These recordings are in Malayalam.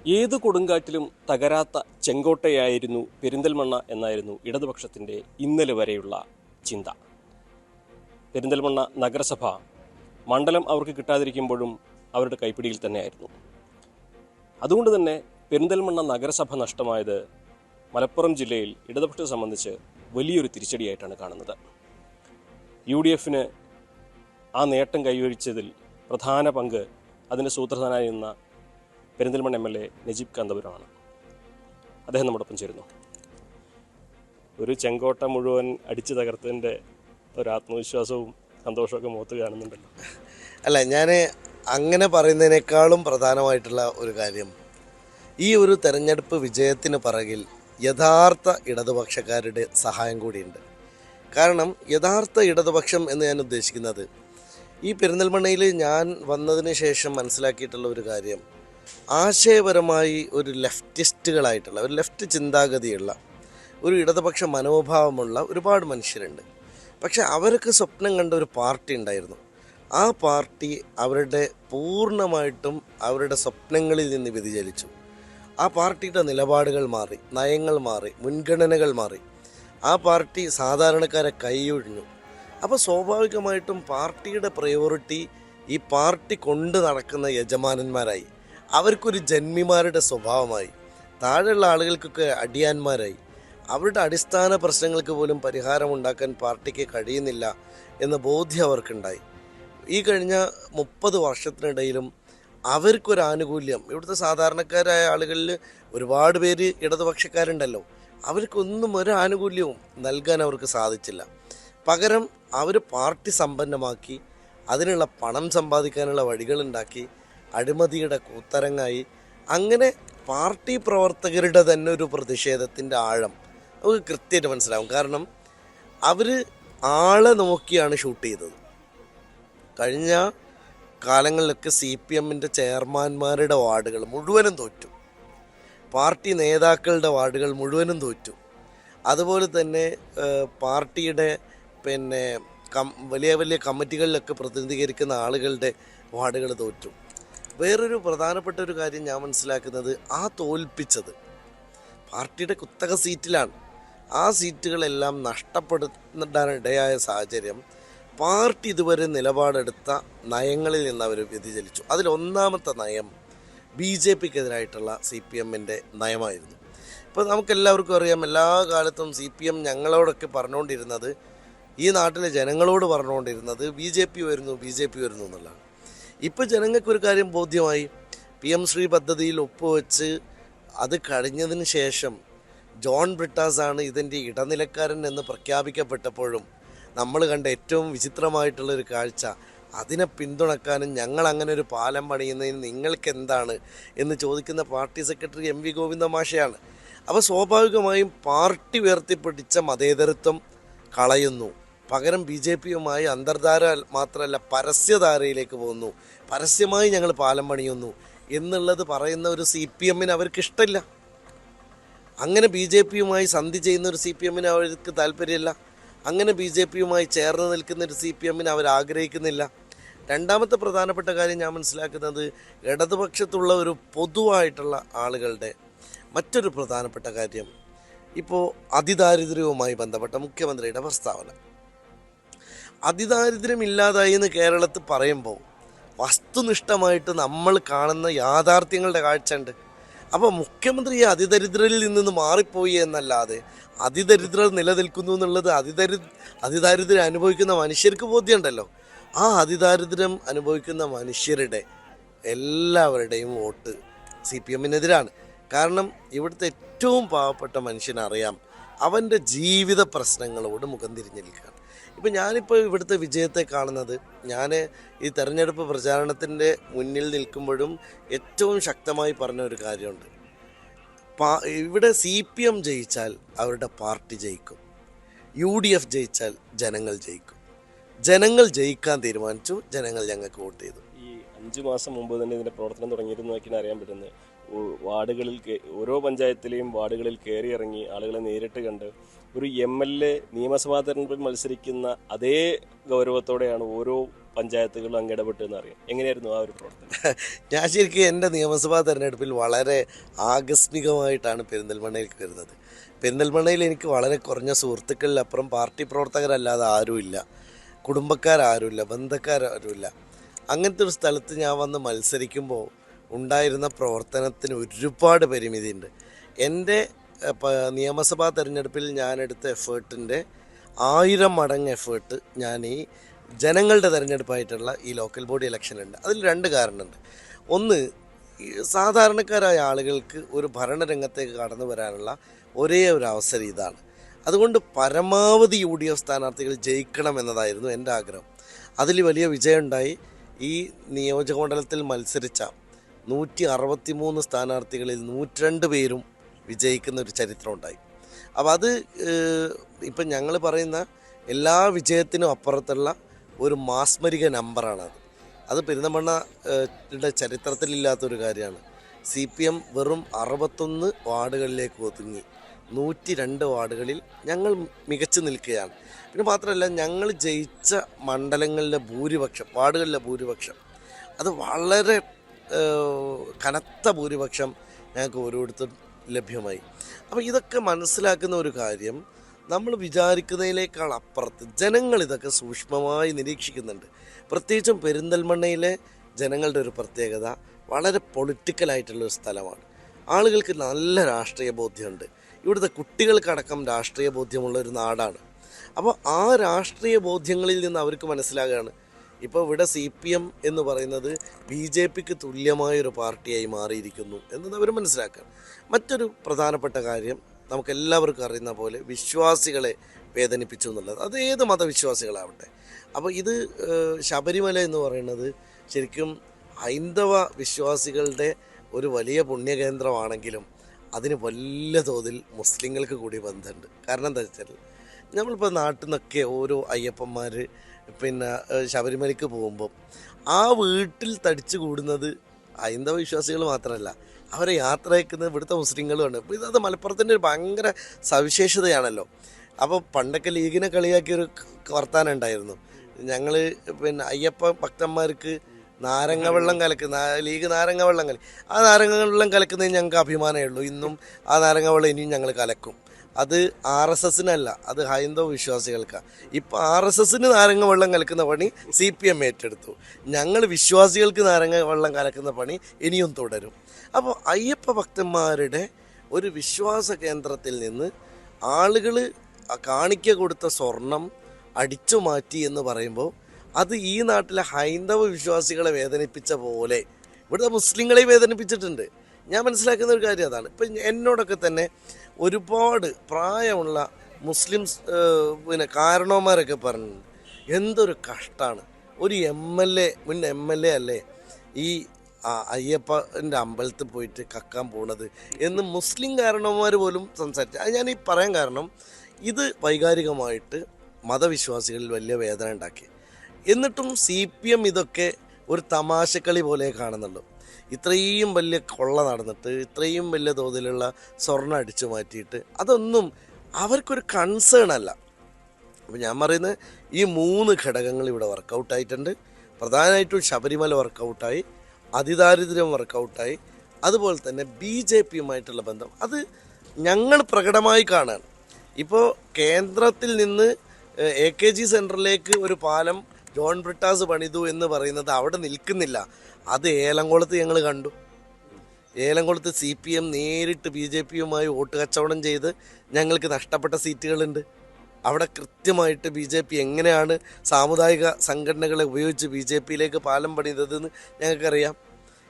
ഏതു കൊടുങ്കാറ്റിലും തകരാത്ത ചെങ്കോട്ടയായിരുന്നു പെരിന്തൽമണ്ണ എന്നായിരുന്നു ഇടതുപക്ഷത്തിൻ്റെ ഇന്നലെ വരെയുള്ള ചിന്ത. പെരിന്തൽമണ്ണ നഗരസഭ മണ്ഡലം അവർക്ക് കിട്ടാതിരിക്കുമ്പോഴും അവരുടെ കൈപ്പിടിയിൽ തന്നെയായിരുന്നു. അതുകൊണ്ട് തന്നെ പെരിന്തൽമണ്ണ നഗരസഭ നഷ്ടമായത് മലപ്പുറം ജില്ലയിൽ ഇടതുപക്ഷത്തെ സംബന്ധിച്ച് വലിയൊരു തിരിച്ചടിയായിട്ടാണ് കാണുന്നത്. UDFന് ആ നേട്ടം കൈവരിച്ചതിൽ പ്രധാന പങ്ക് അതിൻ്റെ സൂത്രധാനായി നിന്ന പെരിന്തൽമണ്ണ MLA നജീബ് കാന്തപുരമാണ്. അദ്ദേഹം നമ്മോടൊപ്പം ചേരുന്നു. ഒരു ചെങ്കോട്ട മുഴുവൻ അടിച്ചു തകർത്തതിൻ്റെ ഒരു ആത്മവിശ്വാസവും സന്തോഷമൊക്കെ മുഖത്ത് കാണുന്നുണ്ടല്ലോ. അല്ല, ഞാൻ അങ്ങനെ പറയുന്നതിനേക്കാളും പ്രധാനമായിട്ടുള്ള ഒരു കാര്യം, ഈ ഒരു തെരഞ്ഞെടുപ്പ് വിജയത്തിന് പിറകിൽ യഥാർത്ഥ ഇടതുപക്ഷക്കാരുടെ സഹായം കൂടിയുണ്ട്. കാരണം യഥാർത്ഥ ഇടതുപക്ഷം എന്ന് ഞാൻ ഉദ്ദേശിക്കുന്നത്, ഈ പെരിന്തൽമണ്ണയിൽ ഞാൻ വന്നതിന് ശേഷം മനസ്സിലാക്കിയിട്ടുള്ള ഒരു കാര്യം, ആശയപരമായി ഒരു ലെഫ്റ്റിസ്റ്റുകളായിട്ടുള്ള ഒരു ലെഫ്റ്റ് ചിന്താഗതിയുള്ള ഒരു ഇടതുപക്ഷ മനോഭാവമുള്ള ഒരുപാട് മനുഷ്യരുണ്ട്. പക്ഷെ അവർക്ക് സ്വപ്നം കണ്ട ഒരു പാർട്ടി ഉണ്ടായിരുന്നു. ആ പാർട്ടി അവരുടെ പൂർണ്ണമായിട്ടും അവരുടെ സ്വപ്നങ്ങളിൽ നിന്ന് വ്യതിചലിച്ചു. ആ പാർട്ടിയുടെ നിലപാടുകൾ മാറി, നയങ്ങൾ മാറി, മുൻഗണനകൾ മാറി. ആ പാർട്ടി സാധാരണക്കാരെ കൈയൊഴിഞ്ഞു. അപ്പോൾ സ്വാഭാവികമായിട്ടും പാർട്ടിയുടെ പ്രയോറിറ്റി ഈ പാർട്ടി കൊണ്ട് നടക്കുന്ന യജമാനന്മാരായി, അവർക്കൊരു ജന്മിമാരുടെ സ്വഭാവമായി, താഴെയുള്ള ആളുകൾക്കൊക്കെ അടിയാന്മാരായി. അവരുടെ അടിസ്ഥാന പ്രശ്നങ്ങൾക്ക് പോലും പരിഹാരമുണ്ടാക്കാൻ പാർട്ടിക്ക് കഴിയുന്നില്ല എന്ന ബോധ്യം അവർക്കുണ്ടായി. ഈ കഴിഞ്ഞ 30 വർഷത്തിനിടയിലും അവർക്കൊരാനുകൂല്യം, ഇവിടുത്തെ സാധാരണക്കാരായ ആളുകളിൽ ഒരുപാട് പേര് ഇടതുപക്ഷക്കാരുണ്ടല്ലോ, അവർക്കൊന്നും ഒരു ആനുകൂല്യവും നൽകാൻ അവർക്ക് സാധിച്ചില്ല. പകരം അവർ പാർട്ടി സമ്പന്നമാക്കി, അതിനുള്ള പണം സമ്പാദിക്കാനുള്ള വഴികളുണ്ടാക്കി, അഴിമതിയുടെ കൂത്തരങ്ങായി. അങ്ങനെ പാർട്ടി പ്രവർത്തകരുടെ തന്നെ ഒരു പ്രതിഷേധത്തിൻ്റെ ആഴം നമുക്ക് കൃത്യമായിട്ട് മനസ്സിലാവും. കാരണം അവർ ആളെ നോക്കിയാണ് ഷൂട്ട് ചെയ്തത്. കഴിഞ്ഞ കാലങ്ങളിലൊക്കെ CPMൻ്റെ ചെയർമാന്മാരുടെ വാർഡുകൾ മുഴുവനും തോറ്റു, പാർട്ടി നേതാക്കളുടെ വാർഡുകൾ മുഴുവനും തോറ്റു. അതുപോലെ തന്നെ പാർട്ടിയുടെ വലിയ വലിയ കമ്മിറ്റികളിലൊക്കെ പ്രതിനിധീകരിക്കുന്ന ആളുകളുടെ വാർഡുകൾ തോറ്റു. വേറൊരു പ്രധാനപ്പെട്ട ഒരു കാര്യം ഞാൻ മനസ്സിലാക്കുന്നത്, ആ തോൽപ്പിച്ചത് പാർട്ടിയുടെ കുത്തക സീറ്റിലാണ്. ആ സീറ്റുകളെല്ലാം നഷ്ടപ്പെടുത്താനിടയായ സാഹചര്യം പാർട്ടി ഇതുവരെ നിലപാടെടുത്ത നയങ്ങളിൽ നിന്ന് അവർ വ്യതിചലിച്ചു. അതിലൊന്നാമത്തെ നയം BJPക്കെതിരായിട്ടുള്ള CPMൻ്റെ നയമായിരുന്നു. ഇപ്പോൾ നമുക്കെല്ലാവർക്കും അറിയാം, എല്ലാ കാലത്തും CPM ഞങ്ങളോടൊക്കെ പറഞ്ഞുകൊണ്ടിരുന്നത്, ഈ നാട്ടിലെ ജനങ്ങളോട് പറഞ്ഞുകൊണ്ടിരുന്നത് BJP വരുന്നു എന്നുള്ളതാണ്. ഇപ്പോൾ ജനങ്ങൾക്കൊരു കാര്യം ബോധ്യമായി. PM ശ്രീ പദ്ധതിയിൽ ഒപ്പുവെച്ച് അത് കഴിഞ്ഞതിന് ശേഷം ജോൺ ബ്രിട്ടാസാണ് ഇതിൻ്റെ ഇടനിലക്കാരൻ എന്ന് പ്രഖ്യാപിക്കപ്പെട്ടപ്പോഴും നമ്മൾ കണ്ട ഏറ്റവും വിചിത്രമായിട്ടുള്ളൊരു കാഴ്ച, അതിനെ പിന്തുണക്കാനും ഞങ്ങൾ അങ്ങനെ ഒരു പാലം പണിയുന്നതിന് നിങ്ങൾക്ക് എന്താണ് എന്ന് ചോദിക്കുന്ന പാർട്ടി സെക്രട്ടറി MV ഗോവിന്ദ മാഷയാണ്. അപ്പോൾ സ്വാഭാവികമായും പാർട്ടി ഉയർത്തിപ്പിടിച്ച മതേതരത്വം കളയുന്നു. പകരം BJPയുമായി അന്തർധാര മാത്രമല്ല പരസ്യധാരയിലേക്ക് പോകുന്നു. പരസ്യമായി ഞങ്ങൾ പാലം പണിയുന്നു എന്നുള്ളത് പറയുന്ന ഒരു CPMന് അവർക്കിഷ്ടമില്ല. അങ്ങനെ BJPയുമായി സന്ധി ചെയ്യുന്ന ഒരു CPMന് അവർക്ക് താല്പര്യമില്ല. അങ്ങനെ BJPയുമായി ചേർന്ന് നിൽക്കുന്ന ഒരു CPMന് അവർ ആഗ്രഹിക്കുന്നില്ല. രണ്ടാമത്തെ പ്രധാനപ്പെട്ട കാര്യം ഞാൻ മനസ്സിലാക്കുന്നത്, ഇടതുപക്ഷത്തുള്ള ഒരു പൊതുവായിട്ടുള്ള ആളുകളുടെ മറ്റൊരു പ്രധാനപ്പെട്ട കാര്യം, ഇപ്പോൾ അതിദാരിദ്ര്യവുമായി ബന്ധപ്പെട്ട മുഖ്യമന്ത്രിയുടെ പ്രസ്താവന. അതിദാരിദ്ര്യം ഇല്ലാതായി എന്ന് കേരളത്തിൽ പറയുമ്പോൾ വസ്തുനിഷ്ഠമായിട്ട് നമ്മൾ കാണുന്ന യാഥാർത്ഥ്യങ്ങളുടെ കാഴ്ച ഉണ്ട്. അപ്പോൾ മുഖ്യമന്ത്രി ഈ അതിദരിദ്രരിൽ നിന്ന് മാറിപ്പോയി എന്നല്ലാതെ അതിദരിദ്രർ നിലനിൽക്കുന്നു എന്നുള്ളത് അതിദാരിദ്ര്യം അനുഭവിക്കുന്ന മനുഷ്യർക്ക് ബോധ്യമുണ്ടല്ലോ. ആ അതിദാരിദ്ര്യം അനുഭവിക്കുന്ന മനുഷ്യരുടെ എല്ലാവരുടെയും വോട്ട് CPMനെതിരാണ്. കാരണം ഇവിടുത്തെ ഏറ്റവും പാവപ്പെട്ട മനുഷ്യനറിയാം അവൻ്റെ ജീവിത പ്രശ്നങ്ങളോട് മുഖം തിരിഞ്ഞു നിൽക്കുകയാണ്. ഞാനിപ്പോൾ ഇവിടുത്തെ വിജയത്തെ കാണുന്നത്, ഞാൻ ഈ തെരഞ്ഞെടുപ്പ് പ്രചാരണത്തിൻ്റെ മുന്നിൽ നിൽക്കുമ്പോഴും ഏറ്റവും ശക്തമായി പറഞ്ഞ ഒരു കാര്യമുണ്ട്. ഇവിടെ CPM ജയിച്ചാൽ അവരുടെ പാർട്ടി ജയിക്കും, UDF ജയിച്ചാൽ ജനങ്ങൾ ജയിക്കും. ജനങ്ങൾ ജയിക്കാൻ തീരുമാനിച്ചു, ജനങ്ങൾ ഞങ്ങൾക്ക് വോട്ട് ചെയ്തു. ഈ 5 മാസം മുമ്പ് തന്നെ ഇതിൻ്റെ പ്രവർത്തനം തുടങ്ങിയിരുന്നതൊക്കെയാണ് അറിയാൻ പറ്റുന്നത്. വാർഡുകളിൽ ഓരോ പഞ്ചായത്തിലെയും വാർഡുകളിൽ കയറി ഇറങ്ങി ആളുകളെ നേരിട്ട് കണ്ട് ഒരു MLA നിയമസഭാ തെരഞ്ഞെടുപ്പിൽ മത്സരിക്കുന്ന അതേ ഗൗരവത്തോടെയാണ് ഓരോ പഞ്ചായത്തുകളിലും അങ്ങ് ഇടപെട്ട് എന്നറിയാം. എങ്ങനെയായിരുന്നു ആ ഒരു പ്രവർത്തനം? ഞാൻ ശരിക്കും എൻ്റെ നിയമസഭാ തെരഞ്ഞെടുപ്പിൽ വളരെ ആകസ്മികമായിട്ടാണ് പെരിന്തൽമണ്ണയിലേക്ക് വരുന്നത്. പെരിന്തൽമണ്ണയിൽ എനിക്ക് വളരെ കുറഞ്ഞ സുഹൃത്തുക്കളിലപ്പുറം പാർട്ടി പ്രവർത്തകരല്ലാതെ ആരുമില്ല, കുടുംബക്കാരുമില്ല, ബന്ധക്കാരുമില്ല. അങ്ങനത്തെ ഒരു സ്ഥലത്ത് ഞാൻ വന്ന് മത്സരിക്കുമ്പോൾ ഉണ്ടായിരുന്ന പ്രവർത്തനത്തിന് ഒരുപാട് പരിമിതിയുണ്ട്. എൻ്റെ നിയമസഭാ തെരഞ്ഞെടുപ്പിൽ ഞാനെടുത്ത എഫേർട്ടിൻ്റെ 1000 മടങ്ങ് എഫേർട്ട് ഞാൻ ഈ ജനങ്ങളുടെ തെരഞ്ഞെടുപ്പായിട്ടുള്ള ഈ ലോക്കൽ ബോഡി ഇലക്ഷനുണ്ട്. അതിൽ 2 കാരണമുണ്ട്. ഒന്ന്, ഈ സാധാരണക്കാരായ ആളുകൾക്ക് ഒരു ഭരണരംഗത്തേക്ക് കടന്നു വരാനുള്ള ഒരേ ഒരു അവസരം ഇതാണ്. അതുകൊണ്ട് പരമാവധി UDF സ്ഥാനാർത്ഥികൾ ജയിക്കണം എന്നതായിരുന്നു എൻ്റെ ആഗ്രഹം. അതിൽ വലിയ വിജയമുണ്ടായി. ഈ നിയോജകമണ്ഡലത്തിൽ മത്സരിച്ച 163 സ്ഥാനാർത്ഥികളിൽ 102 പേരും വിജയിക്കുന്ന ഒരു ചരിത്രം ഉണ്ടായി. അപ്പോൾ അത് ഇപ്പം ഞങ്ങൾ പറയുന്ന എല്ലാ വിജയത്തിനും അപ്പുറത്തുള്ള ഒരു മാസ്മരിക നമ്പറാണത്. അത് പെരിന്തൽമണ്ണയുടെ ചരിത്രത്തിലില്ലാത്തൊരു കാര്യമാണ്. CPM വെറും 61 വാർഡുകളിലേക്ക് ഒതുങ്ങി 102 വാർഡുകളിൽ ഞങ്ങൾ മികച്ചു നിൽക്കുകയാണ്. പിന്നെ മാത്രമല്ല, ഞങ്ങൾ ജയിച്ച മണ്ഡലങ്ങളിലെ ഭൂരിപക്ഷം, വാർഡുകളിലെ ഭൂരിപക്ഷം, അത് വളരെ കനത്ത ഭൂരിപക്ഷം ഞങ്ങൾക്ക് ഓരോരുത്തരും ലഭ്യമായി. അപ്പോൾ ഇതൊക്കെ മനസ്സിലാക്കുന്ന ഒരു കാര്യം, നമ്മൾ വിചാരിക്കുന്നതിനേക്കാൾ അപ്പുറത്ത് ജനങ്ങൾ ഇതൊക്കെ സൂക്ഷ്മമായി നിരീക്ഷിക്കുന്നുണ്ട്. പ്രത്യേകിച്ചും പെരിന്തൽമണ്ണയിലെ ജനങ്ങളുടെ ഒരു പ്രത്യേകത, വളരെ പൊളിറ്റിക്കലായിട്ടുള്ളൊരു സ്ഥലമാണ്. ആളുകൾക്ക് നല്ല രാഷ്ട്രീയ ബോധ്യമുണ്ട്. ഇവിടുത്തെ കുട്ടികൾക്കടക്കം രാഷ്ട്രീയ ബോധ്യമുള്ള ഒരു നാടാണ്. അപ്പോൾ ആ രാഷ്ട്രീയ ബോധ്യങ്ങളിൽ നിന്ന് അവർക്ക് മനസ്സിലാകുകയാണ്, ഇപ്പോൾ ഇവിടെ CPM എന്ന് പറയുന്നത് BJPക്ക് തുല്യമായൊരു പാർട്ടിയായി മാറിയിരിക്കുന്നു എന്നത് അവർ മനസ്സിലാക്കുക. മറ്റൊരു പ്രധാനപ്പെട്ട കാര്യം, നമുക്കെല്ലാവർക്കും അറിയുന്ന പോലെ വിശ്വാസികളെ വേദനിപ്പിച്ചു എന്നുള്ളത്, അത് ഏത് മതവിശ്വാസികളാവട്ടെ. അപ്പോൾ ഇത് ശബരിമല എന്ന് പറയുന്നത് ശരിക്കും ഹൈന്ദവ വിശ്വാസികളുടെ ഒരു വലിയ പുണ്യകേന്ദ്രമാണെങ്കിലും അതിന് വലിയ തോതിൽ മുസ്ലിങ്ങൾക്ക് കൂടി ബന്ധമുണ്ട്. കാരണം എന്താ വെച്ചാൽ, നമ്മളിപ്പോൾ നാട്ടിൽ നിന്നൊക്കെ ഓരോ അയ്യപ്പന്മാർ പിന്നെ ശബരിമലയ്ക്ക് പോകുമ്പോൾ ആ വീട്ടിൽ തടിച്ചു കൂടുന്നത് ഹൈന്ദവ വിശ്വാസികൾ മാത്രമല്ല, അവരെ യാത്ര അയക്കുന്നത് ഇവിടുത്തെ മുസ്ലിങ്ങളുമാണ്. അപ്പോൾ ഇത് മലപ്പുറത്തിൻ്റെ ഒരു ഭയങ്കര സവിശേഷതയാണല്ലോ. അപ്പോൾ പണ്ടൊക്കെ ലീഗിനെ കളിയാക്കിയൊരു വർത്താനം ഉണ്ടായിരുന്നു. ഞങ്ങൾ പിന്നെ അയ്യപ്പ ഭക്തന്മാർക്ക് നാരങ്ങ വെള്ളം കലക്കുന്ന, ലീഗ് നാരങ്ങ വെള്ളം ആ നാരങ്ങ വെള്ളം കലക്കുന്നതിന് ഞങ്ങൾക്ക് അഭിമാനമേ ഉള്ളൂ. ഇന്നും ആ നാരങ്ങ വെള്ളം ഇനിയും ഞങ്ങൾ കലക്കും. അത് RSSനല്ല, അത് ഹൈന്ദവ വിശ്വാസികൾക്കാണ്. ഇപ്പോൾ RSSന് നാരങ്ങ വെള്ളം കലക്കുന്ന പണി CPM ഏറ്റെടുത്തു. ഞങ്ങൾ വിശ്വാസികൾക്ക് നാരങ്ങ വെള്ളം കലക്കുന്ന പണി ഇനിയും തുടരും. അപ്പോൾ അയ്യപ്പ ഭക്തന്മാരുടെ ഒരു വിശ്വാസ കേന്ദ്രത്തിൽ നിന്ന് ആളുകൾ കാണിക്ക കൊടുത്ത സ്വർണം അടിച്ചു മാറ്റി എന്ന് പറയുമ്പോൾ അത് ഈ നാട്ടിലെ ഹൈന്ദവ വിശ്വാസികളെ വേദനിപ്പിച്ച പോലെ ഇവിടുത്തെ മുസ്ലിങ്ങളെ വേദനിപ്പിച്ചിട്ടുണ്ട്. ഞാൻ മനസ്സിലാക്കുന്ന ഒരു കാര്യം അതാണ്. ഇപ്പം എന്നോടൊക്കെ തന്നെ ഒരുപാട് പ്രായമുള്ള മുസ്ലിംസ് പിന്നെ കാരണവന്മാരൊക്കെ പറഞ്ഞു, എന്തൊരു കഷ്ടമാണ്, ഒരു മുൻ MLA അല്ലേ ഈ അയ്യപ്പൻ്റെ അമ്പലത്തിൽ പോയിട്ട് കക്കാൻ പോണത് എന്ന് മുസ്ലിം കാരണവന്മാർ പോലും സംസാരിച്ചു. അത് ഞാൻ ഈ പറയാൻ കാരണം, ഇത് വൈകാരികമായിട്ട് മതവിശ്വാസികളിൽ വലിയ വേദന ഉണ്ടാക്കി. എന്നിട്ടും CPM ഇതൊക്കെ ഒരു തമാശക്കളി പോലെ കാണുന്നുള്ളൂ. ഇത്രയും വലിയ കൊള്ള നടന്നിട്ട്, ഇത്രയും വലിയ തോതിലുള്ള സ്വർണ്ണം അടിച്ചു മാറ്റിയിട്ട് അതൊന്നും അവർക്കൊരു കൺസേൺ അല്ല. അപ്പോൾ ഞാൻ പറയുന്നത്, ഈ 3 ഘടകങ്ങൾ ഇവിടെ വർക്കൗട്ടായിട്ടുണ്ട്. പ്രധാനമായിട്ടും ശബരിമല വർക്കൗട്ടായി, അതിദാരിദ്ര്യം വർക്കൗട്ടായി, അതുപോലെ തന്നെ BJPയുമായിട്ടുള്ള ബന്ധം അത് ഞങ്ങൾ പ്രകടമായി കാണുകയാണ്. ഇപ്പോൾ കേന്ദ്രത്തിൽ നിന്ന് AKG സെൻറ്ററിലേക്ക് ഒരു പാലം ജോൺ ബ്രിട്ടാസ് പണിതു എന്ന് പറയുന്നത് അവിടെ നിൽക്കുന്നില്ല. അത് ഏലംകുളത്ത് ഞങ്ങൾ കണ്ടു. ഏലംകുളത്ത് CPM നേരിട്ട് BJPയുമായി വോട്ട് കച്ചവടം ചെയ്ത് ഞങ്ങൾക്ക് നഷ്ടപ്പെട്ട സീറ്റുകളുണ്ട്. അവിടെ കൃത്യമായിട്ട് BJP എങ്ങനെയാണ് സാമുദായിക സംഘടനകളെ ഉപയോഗിച്ച് BJPയിലേക്ക് പാലം പണിതതെന്ന് ഞങ്ങൾക്കറിയാം.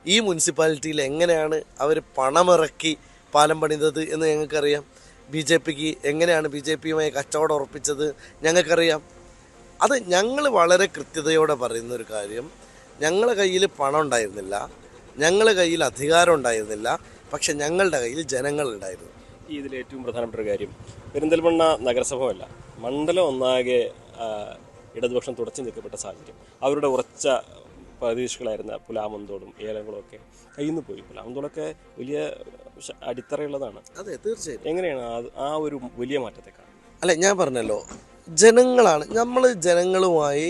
ഈ മുനിസിപ്പാലിറ്റിയിൽ എങ്ങനെയാണ് അവർ പണമിറക്കി പാലം പണിതത് എന്ന് ഞങ്ങൾക്കറിയാം. BJPക്ക് എങ്ങനെയാണ് BJPയുമായി കച്ചവടം ഉറപ്പിച്ചത് ഞങ്ങൾക്കറിയാം. അത് ഞങ്ങൾ വളരെ കൃത്യതയോടെ പറയുന്നൊരു കാര്യം, ഞങ്ങളുടെ കയ്യിൽ പണം ഉണ്ടായിരുന്നില്ല, ഞങ്ങളുടെ കയ്യിൽ അധികാരം ഉണ്ടായിരുന്നില്ല, പക്ഷെ ഞങ്ങളുടെ കയ്യിൽ ജനങ്ങളുണ്ടായിരുന്നു. ഇതിൽ ഏറ്റവും പ്രധാനപ്പെട്ട ഒരു കാര്യം, പെരിന്തൽമണ്ണ നഗരസഭയല്ല, മണ്ഡലം ഒന്നാകെ ഇടതുപക്ഷം തുടച്ചു നിൽക്കപ്പെട്ട സാഹചര്യം. അവരുടെ ഉറച്ച പ്രതീക്ഷകളായിരുന്ന പുലാമന്തോടും ഏലങ്ങളും ഒക്കെ കയ്യിൽ നിന്ന് പോയി. പുലാമന്തോടൊക്കെ വലിയ അടിത്തറയുള്ളതാണ്. അതെ, തീർച്ചയായും. എങ്ങനെയാണ് ആ ഒരു വലിയ മാറ്റത്തെ കാണുന്നത്? അല്ല, ഞാൻ പറഞ്ഞല്ലോ, ജനങ്ങളാണ്. നമ്മൾ ജനങ്ങളുമായി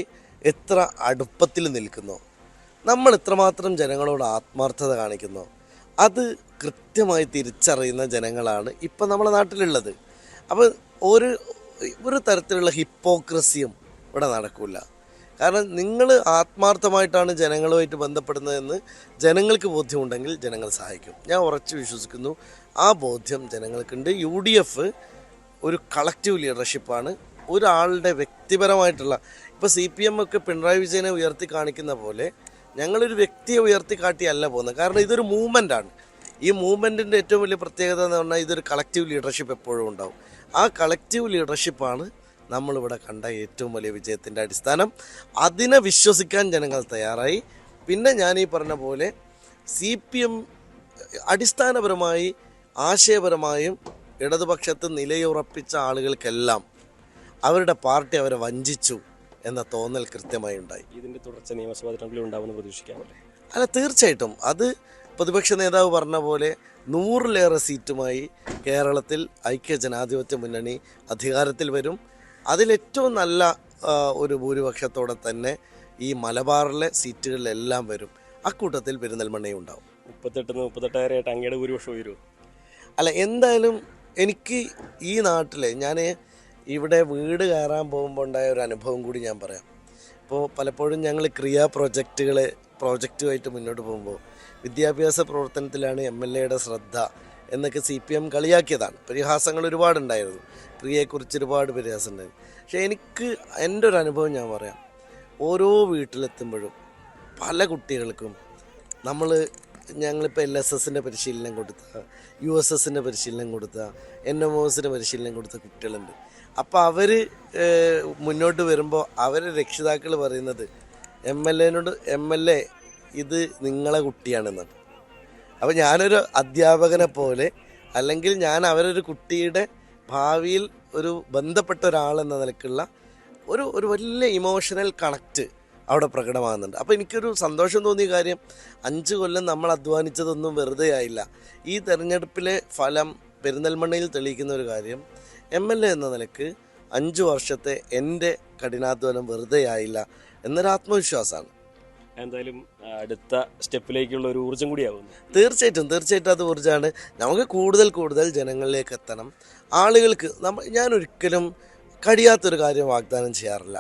എത്ര അടുപ്പത്തിൽ നിൽക്കുന്നോ, നമ്മൾ എത്രമാത്രം ജനങ്ങളോട് ആത്മാർത്ഥത കാണിക്കുന്നോ, അത് കൃത്യമായി തിരിച്ചറിയുന്ന ജനങ്ങളാണ് ഇപ്പം നമ്മുടെ നാട്ടിലുള്ളത്. അപ്പോൾ ഒരു ഒരു തരത്തിലുള്ള ഹിപ്പോക്രസിയും ഇവിടെ നടക്കില്ല. കാരണം നിങ്ങൾ ആത്മാർത്ഥമായിട്ടാണ് ജനങ്ങളുമായിട്ട് ബന്ധപ്പെടുന്നതെന്ന് ജനങ്ങൾക്ക് ബോധ്യമുണ്ടെങ്കിൽ ജനങ്ങൾ സഹായിക്കും. ഞാൻ ഉറച്ചു വിശ്വസിക്കുന്നു ആ ബോധ്യം ജനങ്ങൾക്കുണ്ട്. UDF ഒരു കളക്റ്റീവ് ലീഡർഷിപ്പാണ്. ഒരാളുടെ വ്യക്തിപരമായിട്ടുള്ള, ഇപ്പോൾ CPM ഒക്കെ പിണറായി വിജയനെ ഉയർത്തി കാണിക്കുന്ന പോലെ ഞങ്ങളൊരു വ്യക്തിയെ ഉയർത്തി കാട്ടിയല്ല പോകുന്നത്. കാരണം ഇതൊരു മൂവ്മെൻറ്റാണ്. ഈ മൂവ്മെൻറ്റിൻ്റെ ഏറ്റവും വലിയ പ്രത്യേകത എന്ന് പറഞ്ഞാൽ ഇതൊരു കളക്റ്റീവ് ലീഡർഷിപ്പ് എപ്പോഴും ഉണ്ടാവും. ആ കളക്റ്റീവ് ലീഡർഷിപ്പാണ് നമ്മളിവിടെ കണ്ട ഏറ്റവും വലിയ വിജയത്തിൻ്റെ അടിസ്ഥാനം. അതിനെ വിശ്വസിക്കാൻ ജനങ്ങൾ തയ്യാറായി. പിന്നെ ഞാൻ ഈ പറഞ്ഞ പോലെ CPM അടിസ്ഥാനപരമായി ആശയപരമായും ഇടതുപക്ഷത്ത് നിലയുറപ്പിച്ച ആളുകൾക്കെല്ലാം അവരുടെ പാർട്ടി അവരെ വഞ്ചിച്ചു എന്ന തോന്നൽ കൃത്യമായി ഉണ്ടായി. ഇതിൻ്റെ തുടർച്ച നിയമസഭാ തെരഞ്ഞെടുപ്പിൽ ഉണ്ടാവുമെന്ന് പ്രതീക്ഷിക്കാമല്ലേ? അല്ല, തീർച്ചയായിട്ടും. അത് പ്രതിപക്ഷ നേതാവ് പറഞ്ഞ പോലെ 100ലേറെ സീറ്റുമായി കേരളത്തിൽ ഐക്യ ജനാധിപത്യ മുന്നണി അധികാരത്തിൽ വരും. അതിലേറ്റവും നല്ല ഒരു ഭൂരിപക്ഷത്തോടെ തന്നെ ഈ മലബാറിലെ സീറ്റുകളിലെല്ലാം വരും. അക്കൂട്ടത്തിൽ പെരിന്തൽമണ്ണയും ഉണ്ടാവും. 38-38 അങ്ങയുടെ ഭൂരിപക്ഷം ഉയരുമോ? അല്ല, എന്തായാലും എനിക്ക് ഈ നാട്ടിലെ, ഞാൻ ഇവിടെ വീട് കയറാൻ പോകുമ്പോൾ ഉണ്ടായ ഒരു അനുഭവം കൂടി ഞാൻ പറയാം. ഇപ്പോൾ പലപ്പോഴും ഞങ്ങൾ പ്രോജക്റ്റുമായിട്ട് മുന്നോട്ട് പോകുമ്പോൾ വിദ്യാഭ്യാസ പ്രവർത്തനത്തിലാണ് MLAയുടെ ശ്രദ്ധ എന്നൊക്കെ CPM കളിയാക്കിയതാണ്. പരിഹാസങ്ങൾ ഒരുപാടുണ്ടായിരുന്നു. ക്രിയയെക്കുറിച്ച് ഒരുപാട് പരിഹാസം ഉണ്ടായിരുന്നു. പക്ഷേ എൻ്റെ ഒരു അനുഭവം ഞാൻ പറയാം. ഓരോ വീട്ടിലെത്തുമ്പോഴും പല കുട്ടികൾക്കും ഞങ്ങളിപ്പോൾ LSSൻ്റെ പരിശീലനം കൊടുത്ത, USSൻ്റെ പരിശീലനം കൊടുത്ത, NMOSൻ്റെ പരിശീലനം കൊടുത്ത കുട്ടികളുണ്ട്. അപ്പോൾ അവർ മുന്നോട്ട് വരുമ്പോൾ അവരെ രക്ഷിതാക്കൾ പറയുന്നത് MLA ഇത് നിങ്ങളെ കുട്ടിയാണെന്നാണ്. അപ്പോൾ ഞാനൊരു അധ്യാപകനെ പോലെ, അല്ലെങ്കിൽ ഞാൻ അവരൊരു കുട്ടിയുടെ ഭാവിയിൽ ഒരു ബന്ധപ്പെട്ട ഒരാളെന്ന നിലക്കുള്ള ഒരു വലിയ ഇമോഷണൽ കണക്റ്റ് അവിടെ പ്രകടമാകുന്നുണ്ട്. അപ്പോൾ എനിക്കൊരു സന്തോഷം തോന്നിയ കാര്യം, 5 കൊല്ലം നമ്മൾ അധ്വാനിച്ചതൊന്നും വെറുതെ ആയില്ല. ഈ തെരഞ്ഞെടുപ്പിലെ ഫലം പെരിന്തൽമണ്ണയിൽ തെളിയിക്കുന്ന ഒരു കാര്യം, MLA എന്ന നിലക്ക് 5 വർഷത്തെ എൻ്റെ കഠിനാധ്വാനം വെറുതെ ആയില്ല എന്നൊരു ആത്മവിശ്വാസമാണ്. എന്തായാലും അടുത്ത സ്റ്റെപ്പിലേക്കുള്ള ഒരു ഊർജ്ജം കൂടിയാവുന്നു. തീർച്ചയായിട്ടും അത് ഊർജ്ജമാണ്. നമുക്ക് കൂടുതൽ ജനങ്ങളിലേക്ക് എത്തണം. ആളുകൾക്ക് ഞാനൊരിക്കലും കഴിയാത്തൊരു കാര്യം വാഗ്ദാനം ചെയ്യാറില്ല.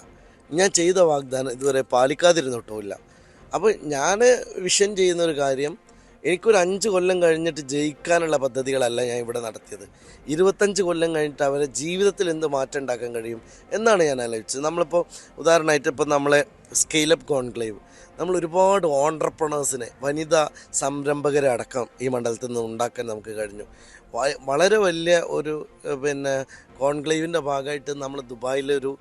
ഞാൻ ചെയ്ത വാഗ്ദാനം ഇതുവരെ പാലിക്കാതിരുന്നിട്ടുമില്ല. അപ്പോൾ ഞാൻ വിഷൻ ചെയ്യുന്നൊരു കാര്യം, എനിക്കൊരു 5 കൊല്ലം കഴിഞ്ഞിട്ട് ജയിക്കാനുള്ള പദ്ധതികളല്ല ഞാൻ ഇവിടെ നടത്തിയത്. 25 കൊല്ലം കഴിഞ്ഞിട്ട് അവരെ ജീവിതത്തിൽ എന്ത് മാറ്റം ഉണ്ടാക്കാൻ കഴിയും എന്നാണ് ഞാൻ ആലോചിച്ചത്. നമ്മളിപ്പോൾ ഉദാഹരണമായിട്ട് ഇപ്പോൾ നമ്മളെ സ്കെയിലപ്പ് കോൺക്ലേവ്, നമ്മൾ ഒരുപാട് ഓൺട്രപ്രണേഴ്സിനെ, വനിതാ സംരംഭകരെ അടക്കം ഈ മണ്ഡലത്തിൽ നിന്ന് ഉണ്ടാക്കാൻ നമുക്ക് കഴിഞ്ഞു. വളരെ വലിയ ഒരു കോൺക്ലേവിൻ്റെ ഭാഗമായിട്ട് നമ്മൾ ദുബായിലൊരു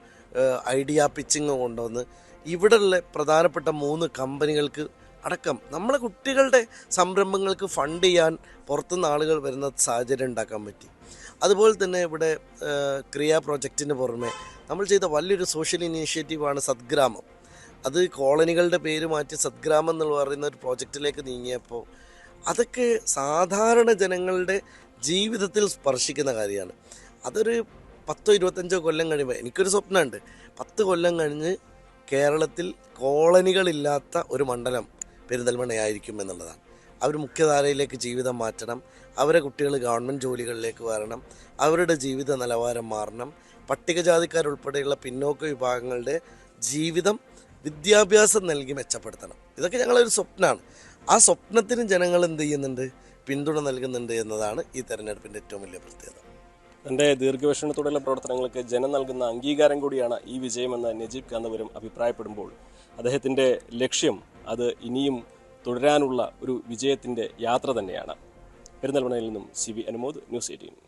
ഐഡിയ പിച്ചിങ് കൊണ്ടുവന്ന് ഇവിടെയുള്ള പ്രധാനപ്പെട്ട 3 കമ്പനികൾക്ക് അടക്കം നമ്മളെ കുട്ടികളുടെ സംരംഭങ്ങൾക്ക് ഫണ്ട് ചെയ്യാൻ പുറത്തുനിന്ന് ആളുകൾ വരുന്ന സാഹചര്യം ഉണ്ടാക്കാൻ പറ്റി. അതുപോലെ തന്നെ ഇവിടെ ക്രിയ പ്രോജക്റ്റിന് പുറമെ നമ്മൾ ചെയ്ത വലിയൊരു സോഷ്യൽ ഇനീഷ്യേറ്റീവാണ് സദ്ഗ്രാമം. അത് കോളനികളുടെ പേര് മാറ്റി സദ്ഗ്രാമം എന്ന് പറയുന്ന ഒരു പ്രോജക്റ്റിലേക്ക് നീങ്ങിയപ്പോൾ അതൊക്കെ സാധാരണ ജനങ്ങളുടെ ജീവിതത്തിൽ സ്പർശിക്കുന്ന കാര്യമാണ്. അതൊരു 10-25 കൊല്ലം കഴിയുമ്പോൾ എനിക്കൊരു സ്വപ്നമുണ്ട്, 10 കൊല്ലം കഴിഞ്ഞ് കേരളത്തിൽ കോളനികളില്ലാത്ത ഒരു മണ്ഡലം പെരിന്തൽമണ്ണയായിരിക്കും എന്നുള്ളതാണ്. അവർ മുഖ്യധാരയിലേക്ക് ജീവിതം മാറ്റണം, അവരെ കുട്ടികൾ ഗവൺമെൻറ് ജോലികളിലേക്ക് വരണം, അവരുടെ ജീവിത നിലവാരം മാറണം, പട്ടികജാതിക്കാരുൾപ്പെടെയുള്ള പിന്നോക്ക വിഭാഗങ്ങളുടെ ജീവിതം വിദ്യാഭ്യാസം നൽകി മെച്ചപ്പെടുത്തണം. ഇതൊക്കെ ഞങ്ങളൊരു സ്വപ്നമാണ്. ആ സ്വപ്നത്തിന് ജനങ്ങൾ എന്ത് ചെയ്യുന്നുണ്ട്, പിന്തുണ നൽകുന്നുണ്ട് എന്നതാണ് ഈ തെരഞ്ഞെടുപ്പിൻ്റെ ഏറ്റവും വലിയ പ്രത്യേകത. തൻ്റെ ദീർഘവീക്ഷണത്തോടെയുള്ള പ്രവർത്തനങ്ങൾക്ക് ജനം നൽകുന്ന അംഗീകാരം കൂടിയാണ് ഈ വിജയമെന്ന് നജീബ് കാന്തപുരം അഭിപ്രായപ്പെടുമ്പോൾ അദ്ദേഹത്തിൻ്റെ ലക്ഷ്യം അത് ഇനിയും തുടരാനുള്ള ഒരു വിജയത്തിൻ്റെ യാത്ര തന്നെയാണ്. പെരിന്തൽമണ്ണയിൽ നിന്നും CB അനുമോദ്, ന്യൂസ് 18.